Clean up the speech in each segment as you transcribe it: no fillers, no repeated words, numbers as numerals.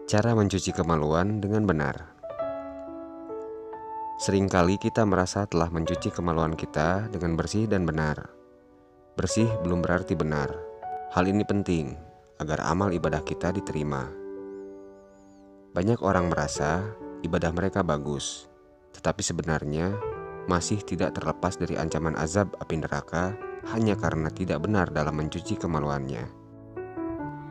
Cara mencuci kemaluan dengan benar. Seringkali kita merasa telah mencuci kemaluan kita dengan bersih dan benar. Bersih belum berarti benar. Hal ini penting agar amal ibadah kita diterima. Banyak orang merasa ibadah mereka bagus, tetapi sebenarnya masih tidak terlepas dari ancaman azab api neraka hanya karena tidak benar dalam mencuci kemaluannya.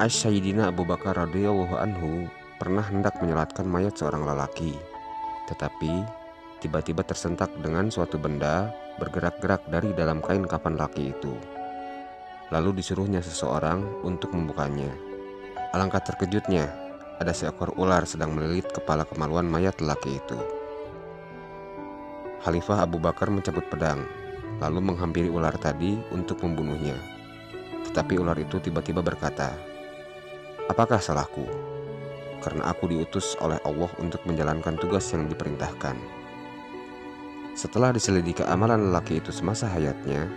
Sayyidina Abu Bakar radhiyallahu anhu pernah hendak menyolatkan mayat seorang lelaki, tetapi tiba-tiba tersentak dengan suatu benda bergerak-gerak dari dalam kain kafan laki itu. Lalu disuruhnya seseorang untuk membukanya. Alangkah terkejutnya, ada seekor ular sedang melilit kepala kemaluan mayat lelaki itu. Khalifah Abu Bakar mencabut pedang, lalu menghampiri ular tadi untuk membunuhnya. Tetapi ular itu tiba-tiba berkata, "Apakah salahku? Karena aku diutus oleh Allah untuk menjalankan tugas yang diperintahkan." Setelah diselidiki amalan lelaki itu semasa hayatnya,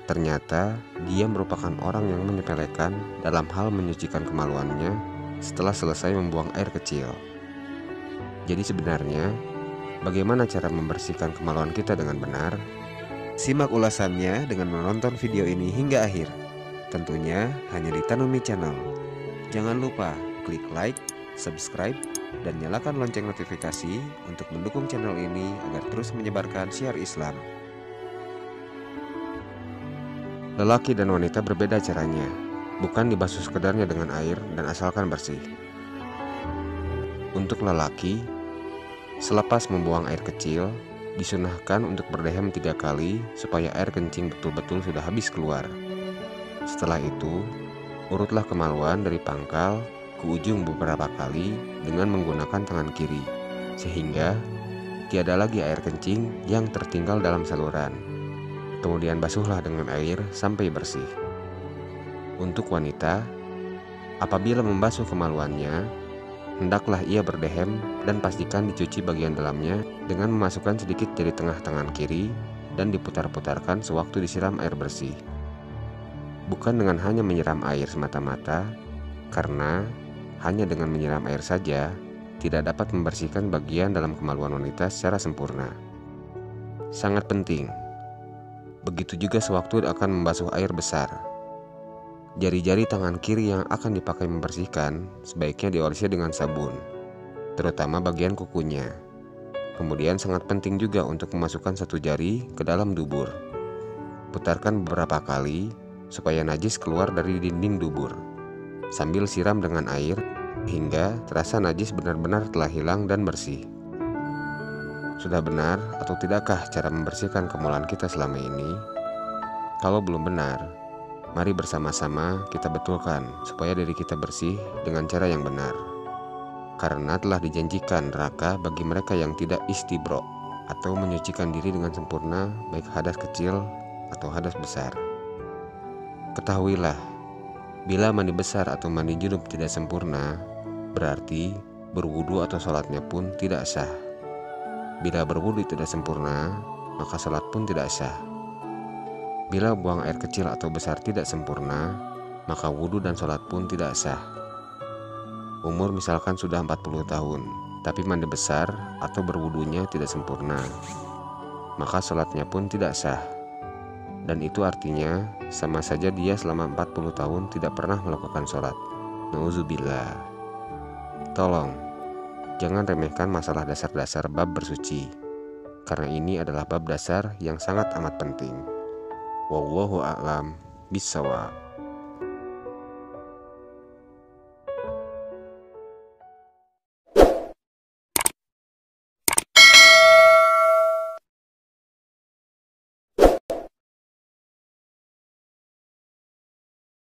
ternyata dia merupakan orang yang menyepelekan dalam hal menyucikan kemaluannya setelah selesai membuang air kecil. Jadi sebenarnya, bagaimana cara membersihkan kemaluan kita dengan benar? Simak ulasannya dengan menonton video ini hingga akhir. Tentunya hanya di Tanumi Channel. Jangan lupa klik like, subscribe, dan nyalakan lonceng notifikasi untuk mendukung channel ini agar terus menyebarkan syiar Islam. Lelaki dan wanita berbeda caranya, bukan dibasuh sekedarnya dengan air dan asalkan bersih. Untuk lelaki, selepas membuang air kecil, disunahkan untuk berdehem 3 kali supaya air kencing betul-betul sudah habis keluar. Setelah itu, urutlah kemaluan dari pangkal ke ujung beberapa kali dengan menggunakan tangan kiri, sehingga tiada lagi air kencing yang tertinggal dalam saluran. Kemudian basuhlah dengan air sampai bersih. Untuk wanita, apabila membasuh kemaluannya, hendaklah ia berdehem dan pastikan dicuci bagian dalamnya dengan memasukkan sedikit jari tengah tangan kiri dan diputar-putarkan sewaktu disiram air bersih. Bukan dengan hanya menyiram air semata-mata, karena hanya dengan menyiram air saja tidak dapat membersihkan bagian dalam kemaluan wanita secara sempurna. Sangat penting. Begitu juga sewaktu akan membasuh air besar. Jari-jari tangan kiri yang akan dipakai membersihkan sebaiknya diolesi dengan sabun, terutama bagian kukunya. Kemudian sangat penting juga untuk memasukkan satu jari ke dalam dubur. Putarkan beberapa kali supaya najis keluar dari dinding dubur, sambil siram dengan air hingga terasa najis benar-benar telah hilang dan bersih. Sudah benar atau tidakkah cara membersihkan kemaluan kita selama ini? Kalau belum benar, mari bersama-sama kita betulkan supaya diri kita bersih dengan cara yang benar. Karena telah dijanjikan neraka bagi mereka yang tidak istibro atau menyucikan diri dengan sempurna, baik hadas kecil atau hadas besar. Ketahuilah, bila mandi besar atau mandi junub tidak sempurna, berarti berwudu atau sholatnya pun tidak sah. Bila berwudu tidak sempurna, maka sholat pun tidak sah. Bila buang air kecil atau besar tidak sempurna, maka wudu dan sholat pun tidak sah. Umur misalkan sudah 40 tahun, tapi mandi besar atau berwudunya tidak sempurna, maka sholatnya pun tidak sah. Dan itu artinya sama saja dia selama 40 tahun tidak pernah melakukan sholat. Nauzubillah. Tolong, jangan remehkan masalah dasar-dasar bab bersuci, karena ini adalah bab dasar yang sangat amat penting. Wallahu a'lam bishawab.